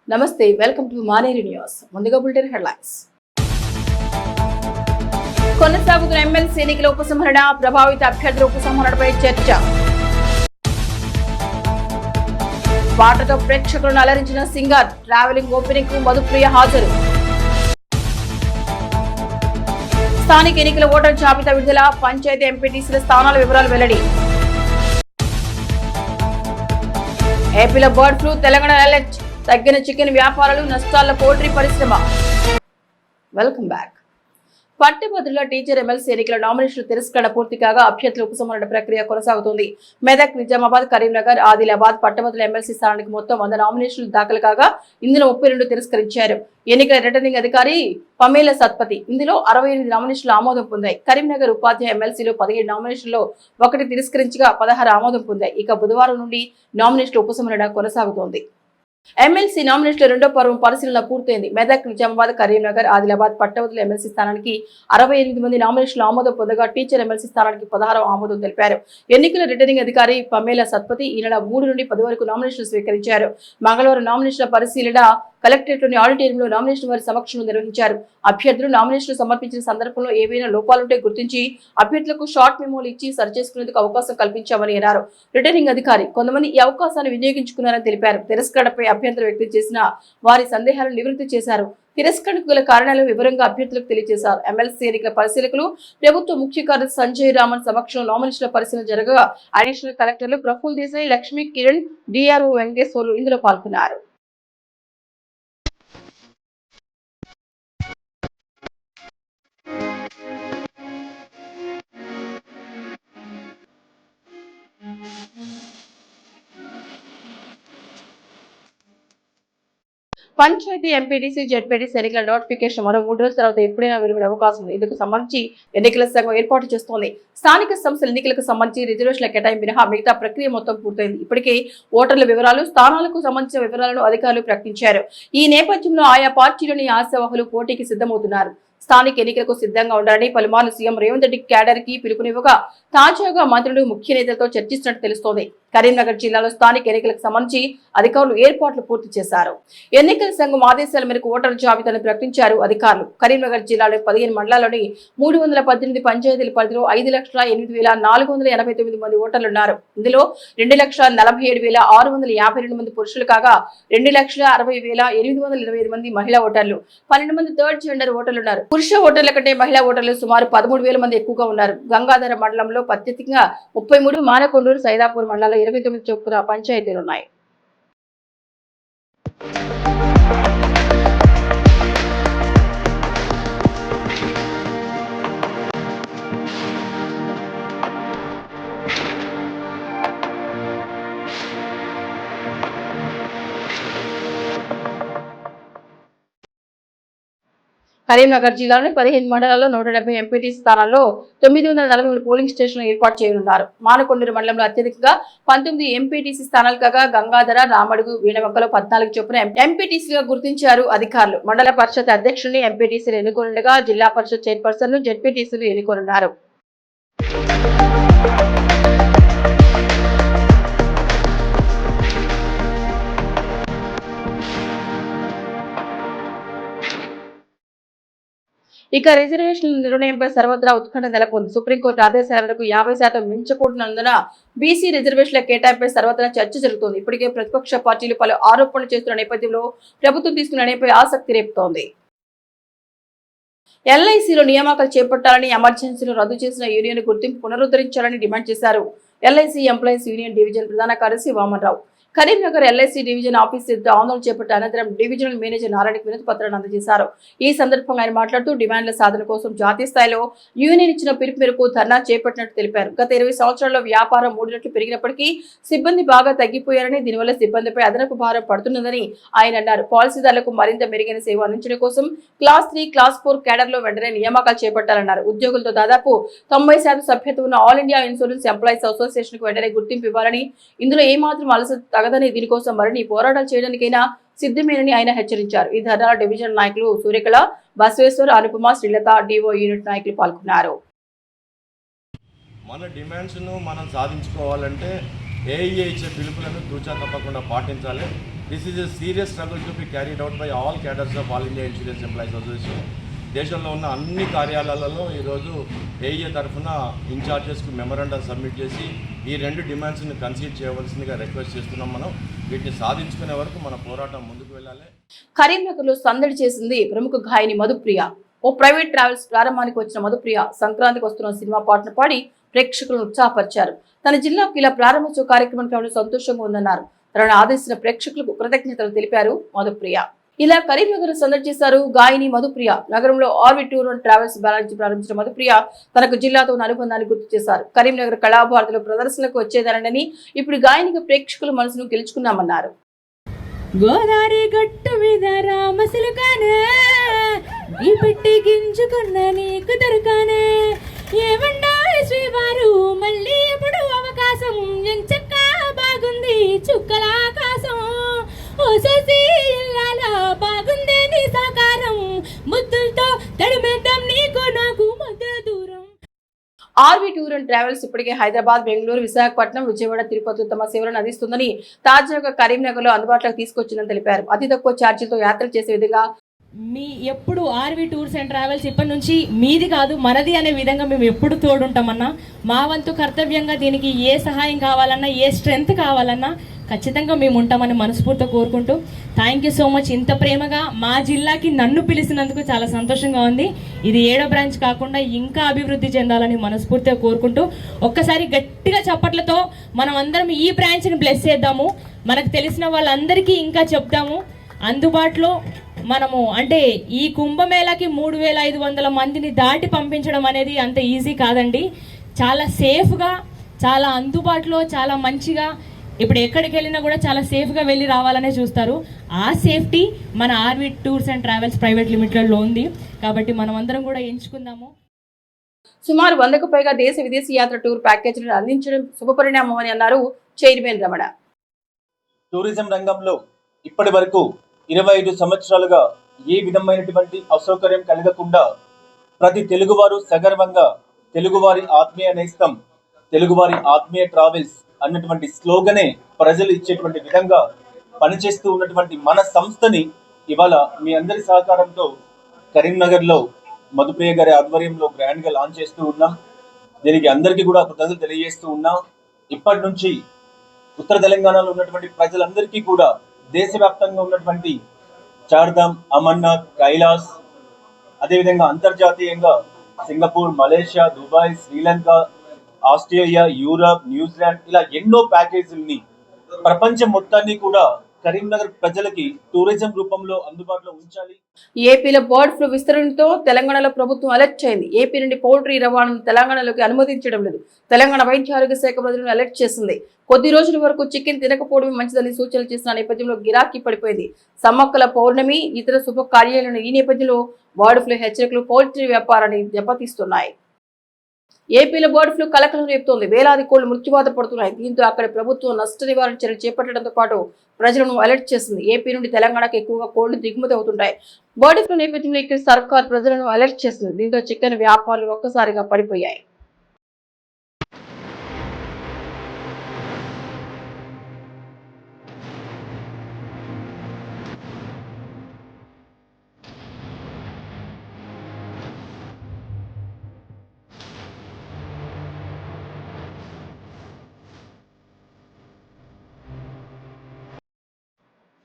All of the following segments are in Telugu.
నమస్తే, వెల్కమ్ టు మానేరి న్యూస్. ముందుగా బులెటిన్ హెడ్లైన్స్. కొనసాగుతున్న ఎమ్మెల్సీ ఎన్నికల ఉపసంహరణ, ప్రభావిత అభ్యర్థుల ఉపసంహరణపై చర్చ. పాటతో ప్రేక్షకులను అలరించిన సింగర్, ట్రావెలింగ్ ఓపెనింగ్ కు మధుప్రియ హాజరు. స్థానిక ఎన్నికల ఓటర్ జాబితా విడుదల, పంచాయతీ ఎంపీటీసీల స్థానాల వివరాలు వెల్లడి. ఏపీలో బర్డ్ ఫ్లూ, తెలంగాణ అలర్ట్, తగ్గిన చికెన్ వ్యాపారాలు, నష్టాల పౌల్ట్రీ పరిశ్రమ. Welcome back. పట్టభద్రుల టీచర్ ఎమ్మెల్సీ ఎన్నికల నామినేషన్ల తిరస్కరణ పూర్తి కాగా అభ్యర్థుల ఉపసంహరణ ప్రక్రియ కొనసాగుతుంది. మెదక్, నిజామాబాద్, కరీంనగర్, ఆదిలాబాద్ పట్టభద్రుల ఎమ్మెల్సీ స్థానానికి మొత్తం 100 నామినేషన్లు దాఖలు కాగా ఇందులో 32 తిరస్కరించారు. ఎన్నికల రిటర్నింగ్ అధికారి పమేల సత్పతి ఇందులో 68 నామినేషన్లు ఆమోదం పొందాయి. కరీంనగర్ ఉపాధ్యాయ ఎమ్మెల్సీలో 17 నామినేషన్లో 1 తిరస్కరించగా 16 ఆమోదం పొందాయి. ఇక బుధవారం నుండి నామినేషన్ల ఉపసంహరణ కొనసాగుతోంది. ఎమ్మెల్సీ నామినేషన్ల రెండో పర్వం పరిశీలన పూర్తయింది. మెదక్, నిజామాబాద్, కరీంనగర్, ఆదిలాబాద్ పట్టభద్రుల ఎమ్మెల్సీ స్థానానికి 68 మంది నామినేషన్లు ఆమోదం పొందగా టీచర్ ఎమ్మెల్సీ స్థానానికి 16 ఆమోదం తెలిపారు. ఎన్నికల రిటర్నింగ్ అధికారి పమేల సత్పతి ఈ నెల 3 నుండి 10 వరకు నామినేషన్లు స్వీకరించారు. మంగళవారం నామినేషన్ల పరిశీలన కలెక్టరేట్లోని ఆడిటోరియంలో నామినేషన్ వారి సమక్షంలో నిర్వహించారు. అభ్యర్థులు నామినేషన్లు సమర్పించిన సందర్భంలో ఏవైనా లోపాలుంటే గుర్తించి అభ్యర్థులకు షార్ట్ మెమోలు ఇచ్చి సరిచేసుకునేందుకు అవకాశం కల్పించామని అన్నారు. రిటర్నింగ్ అధికారి కొంతమంది ఈ అవకాశాన్ని వినియోగించుకున్నారని తెలిపారు. తిరస్కరణపై అభ్యంతరం వ్యక్తం చేసిన వారి సందేహాలను నివృత్తి చేశారు. తిరస్కరణకు గల కారణాలను వివరంగా అభ్యర్థులకు తెలియజేశారు. ఎమ్మెల్సీ ఎన్నికల పరిశీలకులు ప్రభుత్వ ముఖ్య కార్యదర్శి సంజయ్ రామన్ సమక్షంలో నామినేషన్ల పరిశీలన జరగగా అడిషనల్ కలెక్టర్లు ప్రఫుల్ దేశాయ్, లక్ష్మీ కిరణ్, డిఆర్ఓ వెంకటేశ్వర్లు ఇందులో పాల్గొన్నారు. పంచాయతీ ఎంపీటీసీ, జెడ్పీటీసీ ఎన్నికల నోటిఫికేషన్ మరో 3 రోజుల తర్వాత ఎప్పుడైనా వెలువడే అవకాశం ఉంది. ఇందుకు సంబంధించి ఎన్నికల సంఘం ఏర్పాటు చేస్తోంది. స్థానిక సంస్థల ఎన్నికలకు సంబంధించి రిజర్వేషన్ల కేటాయింపు మినహా మిగతా ప్రక్రియ మొత్తం పూర్తయింది. ఇప్పటికే ఓటర్ల వివరాలు, స్థానాలకు సంబంధించిన వివరాలను అధికారులు ప్రకటించారు. ఈ నేపథ్యంలో ఆయా పార్టీలోని ఆశావహులు పోటీకి సిద్ధమవుతున్నారు. స్థానిక ఎన్నికలకు సిద్ధంగా ఉండాలని పలుమార్లు సీఎం రేవంత్ రెడ్డి క్యాడర్ కి పిలుపునివ్వగా తాజాగా మంత్రులు, ముఖ్య నేతలతో చర్చిస్తున్నట్టు తెలుస్తోంది. కరీంనగర్ జిల్లాలో స్థానిక ఎన్నికలకు సంబంధించి అధికారులు ఏర్పాట్లు పూర్తి చేశారు. ఎన్నికల సంఘం ఆదేశాల మేరకు ఓటర్ల జాబితాను ప్రకటించారు అధికారులు. కరీంనగర్ జిల్లాలో 15 మండలాల్లోని 318 పంచాయతీల పరిధిలో 5,08,489 మంది ఓటర్లున్నారు. ఇందులో 2,47,652 మంది పురుషులు కాగా 2,60,825 మంది మహిళా ఓటర్లు, 12 మంది థర్డ్ జెండర్ ఓటర్లున్నారు. పురుష ఓటర్ల కంటే మహిళా ఓటర్లు సుమారు 13,000 మంది ఎక్కువగా ఉన్నారు. గంగాధర మండలంలో ప్రత్యేకంగా 33, మానకొండూరు, సైదాపూర్ మండలంలో 29 చొప్పున పంచాయతీలున్నాయి. కరీంనగర్ జిల్లాలోని 15 మండలాల్లో 170 ఎంపీటీసీ స్థానాల్లో 943 పోలింగ్ స్టేషన్లు ఏర్పాటు చేయనున్నారు. మానకొండూరు మండలంలో అత్యధికంగా 19 ఎంపీటీసీ స్థానాలు కాగా గంగాధర, రామడుగు, వీణవంకలో 14 చొప్పున ఎంపీటీసీగా గుర్తించారు అధికారులు. మండల పరిషత్ అధ్యక్షుడిని ఎంపీటీసీలు ఎన్నుకోనుండగా జిల్లా పరిషత్ చైర్పర్సన్, జెడ్పీటీసీలు ఎన్నుకోనున్నారు. ఇక రిజర్వేషన్ల నిర్ణయంపై సర్వత్రా ఉత్కంఠ నెలకొంది. సుప్రీంకోర్టు ఆదేశాలకు 50% మించకూడనందున బీసీ రిజర్వేషన్ల కేటాయింపై సర్వత్రా చర్చ జరుగుతోంది. ఇప్పటికే ప్రతిపక్ష పార్టీలు పలు ఆరోపణలు చేస్తున్న నేపథ్యంలో ప్రభుత్వం తీసుకున్న నిర్ణయంపై ఆసక్తి రేపుతోంది. ఎల్ఐసీలో నియామకాలు చేపట్టాలని, ఎమర్జెన్సీలో రద్దు చేసిన యూనియన్ గుర్తింపు పునరుద్ధరించాలని డిమాండ్ చేశారు ఎల్ఐసీ ఎంప్లాయీస్ యూనియన్ డివిజన్ ప్రధాన కార్యదర్శి Vaman Rao. Karimnagar LIC division office ఎదుట ఆందోళన చేపట్టిన అనంతరం డివిజనల్ మేనేజర్ నారాయణకి వినతి పత్రాన్ని అందజేశారు. ఈ సందర్భంగా ఆయన మాట్లాడుతూ డిమాండ్ల సాధన కోసం జాతీయ స్థాయిలో యూనియన్ ఇచ్చిన పిలుపు మేరకు ధర్నా చేపట్టినట్టు తెలిపారు. గత 20 సంవత్సరాల్లో వ్యాపారం 3 రెట్లు పెరిగినప్పటికీ సిబ్బంది బాగా తగ్గిపోయారని, దీనివల్ల సిబ్బందిపై అదనపు భారం పడుతున్నదని ఆయన అన్నారు. పాలసీదారులకు మరింత మెరుగైన సేవ అందించడం కోసం క్లాస్ 3, క్లాస్ 4 కేడర్లో వెంటనే నియామకాలు చేపట్టాలన్నారు. ఉద్యోగులతో దాదాపు 90% సభ్యత్వం ఉన్న all India insurance employees association కు వెంటనే గుర్తింపు ఇవ్వాలని, ఇందులో ఏమాత్రం అలసట తగదని, దీనికోసం మరిన్ని పోరాటాలు చేయడానికైనా సిద్ధమేనని ఆయన హెచ్చరించారు. ఈ ధర్నాలో డివిజన్ నాయకులు సూర్యకళ, బసవేశ్వర్, అనుపమ, శ్రీలత, డిఓ యూనిట్ నాయకులు పాల్గొన్నారు. మన డిమాండ్స్ ను మనం సాధించుకోవాలంటే ఏఈఏ ఇచ్చే పిలుపులను తూచా తప్పకుండా పాటించాలి. This is a serious struggle to be carried out by all cadres of All India Insurance Employees Association. దేశంలో ఉన్న అన్ని కార్యాలయాలలో ఈరోజు ఏఏ తరఫున ఇన్ఛార్జెస్కి మెమరాండం సబ్మిట్ చేసి ఈ రెండు డిమాండ్స్ని కన్సిడర్ చేయవలసిందిగా రిక్వెస్ట్ చేస్తున్నాం. మనం వీటిని సాధించుకునే వరకు మన పోరాటం ముందుకు వెళ్ళాలి. కరీంనగర్లో సందడి చేసింది ప్రముఖ గాయని మధుప్రియ. ఓ ప్రైవేట్ ట్రావెల్స్ ప్రారంభానికి వచ్చిన మధుప్రియ సంక్రాంతికి వస్తున్న సినిమా పాటను పాడి ప్రేక్షకులను ఉత్సాహపరిచారు. తన జిల్లాకు ఇలా ప్రారంభోత్సవ కార్యక్రమం కావడం సంతోషంగా ఉందన్నారు. తనను ఆదేశించిన ప్రేక్షకులకు కృతజ్ఞతలు తెలిపారు మధుప్రియ. ఇలా కరీంనగర్ సందడి చేశారు గాయని మధుప్రియ. నగరంలో RV tour and travels balance ప్రారంభించిన మధుప్రియ తనకు జిల్లాతో ఉన్న అనుబంధాన్ని గుర్తు చేశారు. కరీంనగర్ కళాభారతిలో ప్రదర్శనకు వచ్చేదనని ఇప్పుడు గాయనిగా ప్రేక్షకుల మనసును గెలుచుకున్నామన్నారు. గోదావరి గట్టు మీద రామసిలుకానే ఈ పెట్టి గింజుకున్న నీకు దొరకానే ఏమండా శ్రీవారు మళ్ళీ ఎప్పుడు అవకాశం ఎంచక్క బాగుంది చుక్కల ఆకాశం ఓ సోసి ఇల్లాల బాగుందే నీ సాకారం ముద్దులతో తడిమేద్దాం నీకు నాకు మధ్య దూరం. ఆర్వి టూర్ అండ్ ట్రావెల్స్ ఇప్పటికే హైదరాబాద్, బెంగళూరు, విశాఖపట్నం, విజయవాడ, తిరుపతి తమ సేవలను అందిస్తుందని తాజాగా కరీంనగర్ లో అందుబాటులోకి తీసుకొచ్చిందని తెలిపారు. అతి తక్కువ ఛార్జీలతో యాత్రలు చేసే విధంగా మీ ఎప్పుడు ఆర్వి టూర్స్ అండ్ ట్రావెల్స్ ఇప్పటి నుంచి మీది కాదు మనది అనే విధంగా మేము ఎప్పుడు తోడుంటామన్నా. మా వంతు కర్తవ్యంగా దీనికి ఏ సహాయం కావాలన్నా ఏ స్ట్రెంగ్త్ కావాలన్నా ఖచ్చితంగా మేము ఉంటామని మనస్ఫూర్తిగా కోరుకుంటూ థ్యాంక్ యూ సో మచ్. ఇంత ప్రేమగా మా జిల్లాకి నన్ను పిలిచినందుకు చాలా సంతోషంగా ఉంది. ఇది 7వ బ్రాంచ్ కాకుండా ఇంకా అభివృద్ధి చెందాలని మనస్ఫూర్తిగా కోరుకుంటూ ఒక్కసారి గట్టిగా చప్పట్లతో మనం అందరం ఈ బ్రాంచ్ని బ్లెస్ చేద్దాము. మనకు తెలిసిన వాళ్ళందరికీ ఇంకా చెప్తాము. అందుబాటులో మనము అంటే ఈ కుంభమేళాకి 3500 మందిని దాటి పంపించడం అనేది అంత ఈజీ కాదండి. చాలా సేఫ్గా, చాలా అందుబాటులో, చాలా మంచిగా ఇప్పుడు ఎక్కడికి వెళ్ళినా కూడా చాలా సేఫ్గా వెళ్ళి రావాలనే చూస్తారు. ఆ సేఫ్టీ మన RV tours and travels private లిమిటెడ్లో ఉంది. కాబట్టి మనం అందరం కూడా ఎంచుకుందాము. సుమారు 100కు పైగా దేశ విదేశీ యాత్ర టూర్ ప్యాకేజీలను అందించడం శుభపరిణామం అని అన్నారు చైర్మన్ రమణ. టూరిజం రంగంలో ఇప్పటి వరకు 25 సంవత్సరాలుగా ఏ విధమైనటువంటి అసౌకర్యం కలగకుండా ప్రతి తెలుగువారు సగర్వంగా తెలుగువారి ఆత్మీయ నేస్తం, తెలుగువారి ఆత్మీయ ట్రావెల్స్ అన్నటువంటి స్లోగనే ప్రజలు ఇచ్చేటువంటి విధంగా పనిచేస్తూ ఉన్నటువంటి మన సంస్థని ఇవాళ మీ అందరి సహకారంతో కరీంనగర్లో మధుప్రియ గారి ఆధ్వర్యంలో గ్రాండ్గా లాంచ్ చేస్తూ ఉన్నాం. దీనికి అందరికీ కూడా కృతజ్ఞతలు తెలియజేస్తూ ఉన్నాం. ఇప్పటి నుంచి ఉత్తర తెలంగాణలో ఉన్నటువంటి ప్రజలందరికీ కూడా దేశవ్యాప్తంగా ఉన్నటువంటి చార్ధామ్, అమర్నాథ్, కైలాస్, అదేవిధంగా అంతర్జాతీయంగా Singapore, Malaysia, Dubai, Sri Lanka, Australia, Europe, New Zealand ఇలా ఎన్నో ప్యాకేజీల్ని ప్రపంచం మొత్తాన్ని కూడా కరీంనగర్ ప్రజలకి టూరిజం రూపంలో అందుబాటులో ఉంచాలి. ఏపీలో బర్డ్ ఫ్లూ విస్తరణతో తెలంగాణలో ప్రభుత్వం అలర్ట్ అయింది. ఏపీ నుండి పౌల్ట్రీ రవాణాను తెలంగాణలోకి అనుమతించడం లేదు. తెలంగాణ వైద్య ఆరోగ్య శాఖ ప్రజలను అలర్ట్ చేసింది. కొద్ది రోజుల వరకు చికెన్ తినకపోవడమే మంచిదని సూచనలు చేసిన నేపథ్యంలో గిరాకీ పడిపోయింది. సమ్మక్కల పౌర్ణమి, ఇతర శుభ కార్యాలను ఈ నేపథ్యంలో బర్డ్ ఫ్లూ హెచ్చరికలు పౌల్ట్రీ వ్యాపారాన్ని దెబ్బతీస్తున్నాయి. ఏపీలో బర్డ్ ఫ్లూ కలకలం రేపుతోంది. వేలాది కోళ్లు మృత్యువాత పడుతున్నాయి. దీంతో అక్కడి ప్రభుత్వం నష్ట నివారణ చర్యలు చేపట్టడంతో పాటు ప్రజలను అలర్ట్ చేసింది. ఏపీ నుండి తెలంగాణకు ఎక్కువగా కోళ్లు దిగుమతి అవుతుంటాయి. బర్డ్ ఫ్లూ నేపథ్యంలో ఇక్కడ సర్కార్ ప్రజలను అలర్ట్ చేసింది. దీంతో చికెన్ వ్యాపారాలు ఒక్కసారిగా పడిపోయాయి.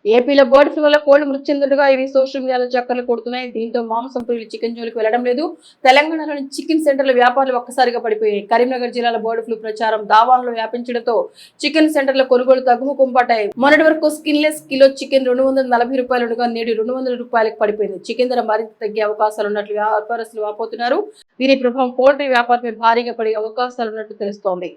ఏపీలో బర్డ్ ఫ్లూ వల్ల కోళ్లు మృతి చెందుతుండగా ఇవి సోషల్ మీడియాలో చక్కర్లు కొడుతున్నాయి. దీంతో మాంసం ప్రియులు చికెన్ జోలికి వెళ్లడం లేదు. తెలంగాణలోని చికెన్ సెంటర్ల వ్యాపారాలు ఒక్కసారిగా పడిపోయాయి. కరీంనగర్ జిల్లాలో బర్డ్ ఫ్లూ ప్రచారం దావాన్లో వ్యాపించడంతో చికెన్ సెంటర్ల కొనుగోలు తగ్గుముఖం పట్టాయి. మొన్నటి వరకు స్కిన్లెస్ కిలో చికెన్ 240 రూపాయలు ఉండగా నేడు 200 రూపాయలకు పడిపోయింది. చికెన్ ధర మరింత తగ్గే అవకాశాలు ఉన్నట్లు వ్యాపారస్తులు వాపోతున్నారు. వీరి ప్రభావం పౌల్ట్రీ వ్యాపారమే భారీగా పడే అవకాశాలున్నట్లు తెలుస్తోంది.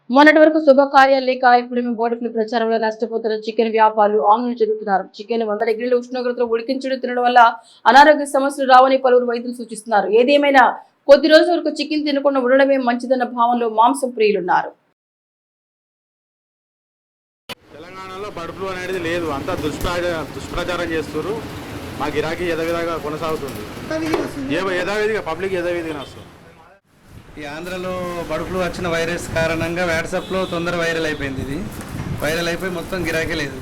మొన్నటి వరకు శుభకార్యాలు లేక ఇప్పుడు బర్డ్ ఫ్లూ ప్రచారంలో నష్టపోతున్న చికెన్ వ్యాపారులు ఆందోళన చెందుతున్నారు. చికెన్ 100 డిగ్రీల ఉష్ణోగ్రతలో ఉడికించడం తినడం వల్ల అనారోగ్య సమస్యలు రావని పలువురు వైద్యులు సూచిస్తున్నారు. ఏదేమైనా కొద్ది రోజుల వరకు చికెన్ తినకుండా ఉండడమే మంచిదన్న భావంలో మాంసం ప్రియులున్నారు. తెలంగాణలో బర్డ్ ఫ్లూ అనేది లేదు, అంతా దుష్ప్రచారం చేస్తారు. మా గిరాకీ యథావిధిగా కొనసాగుతుంది, యథావిధిగా పబ్లిక్ యథావిధిగా వస్తుంది. ఈ ఆంధ్రలో బర్డ్ ఫ్లూ వచ్చిన వైరస్ కారణంగా వాట్సాప్లో తొందర వైరల్ అయిపోయింది. ఇది వైరల్ అయిపోయి మొత్తం గిరాకీ లేదు.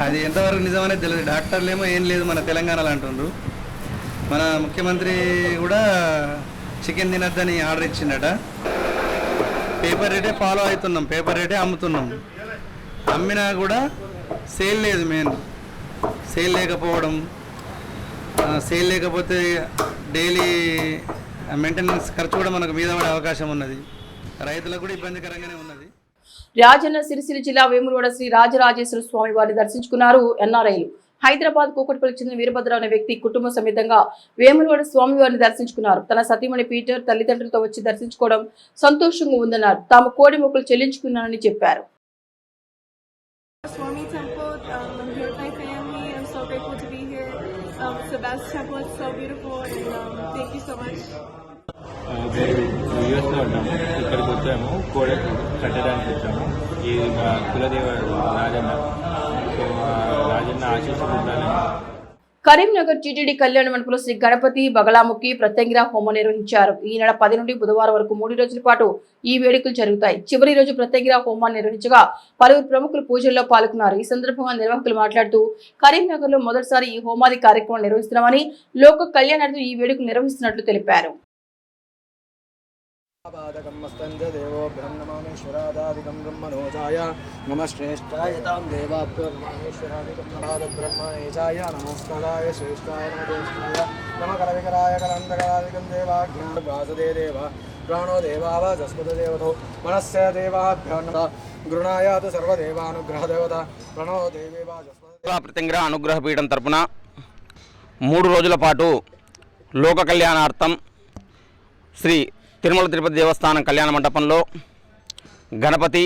అది ఎంతవరకు నిజమనేది తెలియదు. డాక్టర్లు ఏమో ఏం లేదు మన తెలంగాణలో అంటుండ్రు. మన ముఖ్యమంత్రి కూడా చికెన్ తినద్దని ఆర్డర్ ఇచ్చిండట. పేపర్ రేటే ఫాలో అవుతున్నాం, పేపర్ రేటే అమ్ముతున్నాం. అమ్మినా కూడా సేల్ లేదు. మెయిన్ సేల్ లేకపోవడం, సేల్ లేకపోతే డైలీ మెయింటెనెన్స్ ఖర్చు కూడా మనకు మీద పడే అవకాశం ఉన్నది. రైతులకు కూడా ఇబ్బందికరంగానే ఉన్నది. రాజన్న సిరిసిల్ల జిల్లా వేములవాడ శ్రీ రాజరాజేశ్వర స్వామి వారిని దర్శించుకున్నారు ఎన్ఆర్ఐలు. హైదరాబాద్ కూకట్పల్లికి చెందిన వీరభద్రరావు అనే వ్యక్తి కుటుంబ సమేతంగా వేములవాడ స్వామి వారిని దర్శించుకున్నారు. తన సతీమణి పీటర్ తల్లిదండ్రులతో వచ్చి దర్శించుకోవడం సంతోషంగా ఉందన్నారు. తాము కోడి మొక్కులు చెల్లించుకున్నానని చెప్పారు. Swami Temple, I'm here with my family. I'm so grateful to be here. It's the best temple. It's so beautiful, and thank you so much. యూఎస్లో ఉన్నాము. ఇక్కడికి వచ్చాము, కోడ కట్టడానికి వచ్చాము. ఈ మా కులదేవ రాజన్న, సో రాజన్న ఆశీస్సులు ఉండాలని. కరీంనగర్ టీటీడీ కళ్యాణ మండపంలో శ్రీ గణపతి బగలాముఖి ప్రత్యంగిర హోమం నిర్వహించారు. ఈ నెల 10 నుండి బుధవారం వరకు 3 రోజుల పాటు ఈ వేడుకలు జరుగుతాయి. చివరి రోజు ప్రత్యంగిర హోమాన్ని నిర్వహించగా పలువురు ప్రముఖులు పూజల్లో పాల్గొన్నారు. ఈ సందర్భంగా నిర్వాహకులు మాట్లాడుతూ కరీంనగర్ లో మొదటిసారి ఈ హోమాది కార్యక్రమం నిర్వహిస్తున్నామని, లోక కళ్యాణార్థం ఈ వేడుకలు నిర్వహిస్తున్నట్లు తెలిపారు. దేవో బ్రహ్మణేశ్వరాదాదికం బ్రహ్మణోజాయ నమ శ్రేష్ఠాయ తాం దేవాభ్యో బ్రహ్మణేశ్వరాదికం నమాద బ్రహ్మణేజాయ నమోస్తదాయ శ్రేష్ఠాయ నమోష్టాయ నమ కరవికరాయ కలందకరాదికం దేవాజ్ఞా వాసదే దేవ ప్రాణో దేవావజస్పద దేవతో మనస్య దేవాభ్యో నమ గృణాయాతు సర్వదేవానుగ్రహ దేవత ప్రణో దేవేవాజస్పద. ప్రత్యంగిర అనుగ్రహ పీఠం తరపున 3 రోజుల పాటు లోక కళ్యాణార్థం శ్రీ తిరుమల తిరుపతి దేవస్థానం కళ్యాణ మండపంలో గణపతి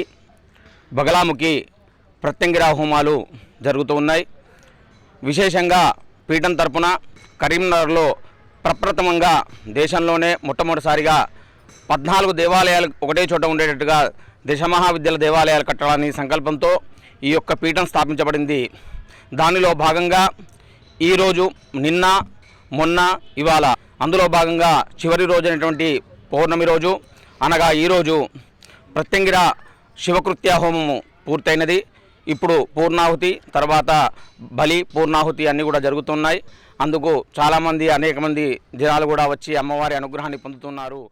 బగలాముఖి ప్రత్యంగిర హోమాలు జరుగుతూ ఉన్నాయి. విశేషంగా పీఠం తరపున కరీంనగర్లో ప్రప్రథమంగా దేశంలోనే మొట్టమొదటిసారిగా 14 దేవాలయాలు ఒకటే చోట ఉండేటట్టుగా దశమహావిద్యల దేవాలయాలు కట్టాలని సంకల్పంతో ఈ యొక్క పీఠం స్థాపించబడింది. దానిలో భాగంగా ఈరోజు, నిన్న, మొన్న, ఇవాళ అందులో భాగంగా చివరి రోజైనటువంటి పౌర్ణమి రోజు అనగా ఈరోజు ప్రత్యంగిర శివకృత్య హోమము పూర్తయినది. ఇప్పుడు పూర్ణాహుతి, తర్వాత బలి, పూర్ణాహుతి అన్నీ కూడా జరుగుతున్నాయి. అందుకు చాలామంది, అనేక మంది జనాలు కూడా వచ్చి అమ్మవారి అనుగ్రహాన్ని పొందుతున్నారు.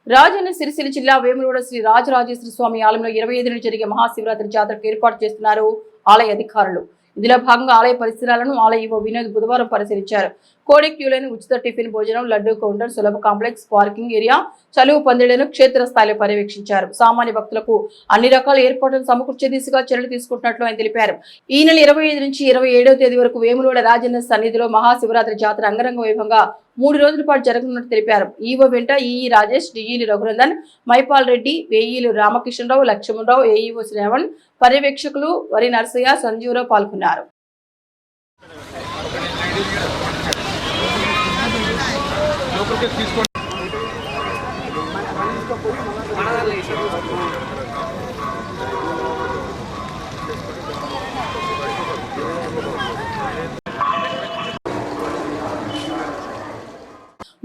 రాజన్న సిరిసిల్ల జిల్లా వేములవాడ శ్రీ రాజరాజేశ్వర స్వామి ఆలయంలో 25 జరిగే మహాశివరాత్రి జాతరకు ఏర్పాటు చేస్తున్నారు ఆలయ అధికారులు. ఇందులో భాగంగా ఆలయ పరిసరాలను ఆలయ ఈవో వినోద్ బుధవారం పరిశీలించారు. కోడి క్యూలైన ఉచిత టిఫిన్ భోజనం, లడ్డూ కౌంటర్, సులభ కాంప్లెక్స్, పార్కింగ్ ఏరియా, చలువు పందిళ్లను క్షేత్రస్థాయిలో పర్యవేక్షించారు. సామాన్య భక్తులకు అన్ని రకాల ఏర్పాట్లను సమకూర్చే దిశగా చర్యలు తీసుకుంటున్నట్లు ఆయన తెలిపారు. ఈ నెల 25 నుంచి 27వ తేదీ వరకు వేములవాడ రాజన్న సన్నిధిలో మహాశివరాత్రి జాతర అంగరంగ వైభవంగా 3 రోజుల పాటు జరగనున్నట్టు తెలిపారు. ఈవో వెంట ఈఈ రాజేష్, డిఈలు రఘునందన్, మైపాల్ రెడ్డి, వేఈలు రామకృష్ణరావు, లక్ష్మణరావు, ఏఈఓ శ్రావణ్, పర్యవేక్షకులు వరి నరసయ్య, సంజీవరావు పాల్గొన్నారు.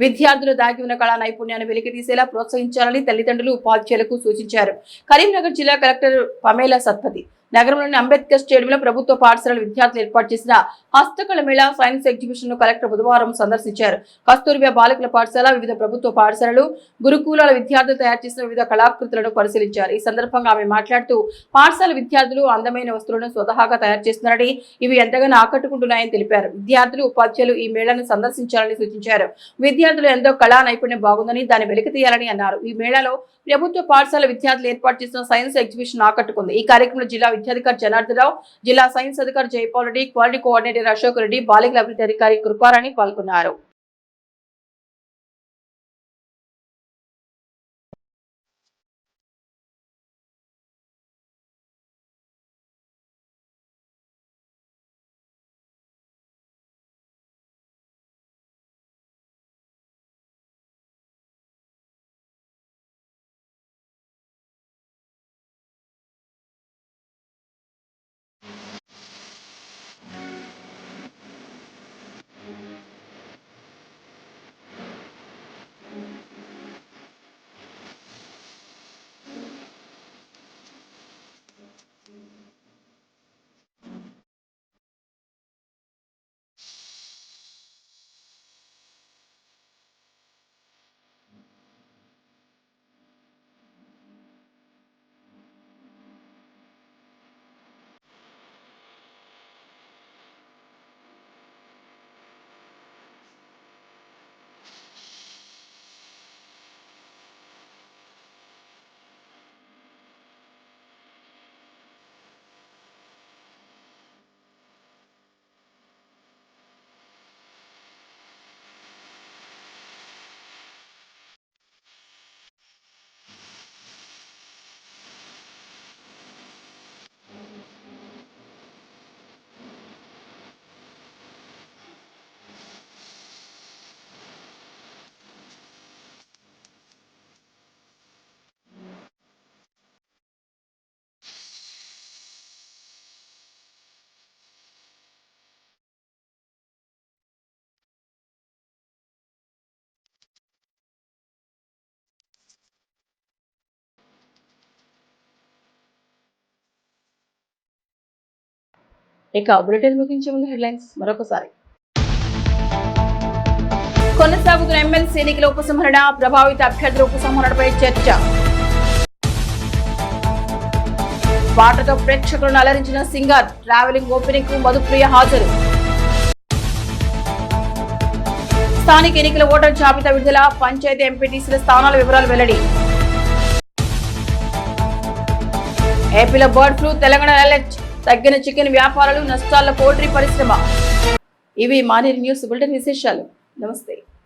విద్యార్థులు దాగి ఉన్న కళా నైపుణ్యాన్ని వెలికి తీసేలా ప్రోత్సహించాలని తల్లిదండ్రులు, ఉపాధ్యాయులకు సూచించారు. కరీంనగర్ జిల్లా కలెక్టర్ పమేలా సత్పతి నగరంలోని అంబేద్కర్ స్టేడియంలో ప్రభుత్వ పాఠశాల విద్యార్థులు ఏర్పాటు చేసిన హస్తకళ మేళా, సైన్స్ ఎగ్జిబిషన్ ను కలెక్టర్ బుధవారం సందర్శించారు. కస్తూర్బా బాలికల పాఠశాల, వివిధ ప్రభుత్వ పాఠశాలలు, గురుకులాల విద్యార్థులు తయారు చేసిన వివిధ కళాకృతులను పరిశీలించారు. ఈ సందర్భంగా ఆమె మాట్లాడుతూ పాఠశాల విద్యార్థులు అందమైన వస్తువులను స్వతహాగా తయారు చేస్తున్నారని, ఇవి ఎంతగానో ఆకట్టుకుంటున్నాయని తెలిపారు. విద్యార్థులు, ఉపాధ్యాయులు ఈ మేళాను సందర్శించాలని సూచించారు. విద్యార్థులు ఎంతో కళా నైపుణ్యం బాగుందని, దాన్ని వెలికి తీయాలని అన్నారు. ఈ మేళాలో ప్రభుత్వ పాఠశాల విద్యార్థులు ఏర్పాటు చేసిన సైన్స్ ఎగ్జిబిషన్ ఆకట్టుకుంది. ఈ కార్యక్రమంలో జిల్లా విద్యాధికారి జనార్దన్ రావు, జిల్లా సైన్స్ అధికారి జైపాల్ రెడ్డి, క్వాలిటీ కోఆర్డినేటర్ అశోక్ రెడ్డి, బాలికల అభివృద్ధి అధికారి కృపారాణి పాల్గొన్నారు. ఇక బులెటిన్ ముగించే ముందు హెడ్లైన్స్ మరొకసారి. కొనసాగుతున్న ఎమ్మెల్సీ ఎన్నికల ఉపసంహరణ, ప్రభావిత అభ్యర్థుల ఉపసంహరణపై చర్చ. పాటతో ప్రేక్షకులను అలరించిన సింగర్, ట్రావెలింగ్ ఓపెనింగ్ కు మధుప్రియ హాజరు. స్థానిక ఎన్నికల ఓటర్ జాబితా విడుదల, పంచాయతీ ఎంపీటీసీల స్థానాల వివరాలు వెల్లడి. ఏపీలో బర్డ్ ఫ్లూ, తెలంగాణ అలర్ట్, తగ్గిన చికెన్ వ్యాపారాలు, నష్టాల పౌల్ట్రీ పరిశ్రమ. ఇవి మానేరు న్యూస్ బులెటిన్ విశేషాలు. నమస్తే.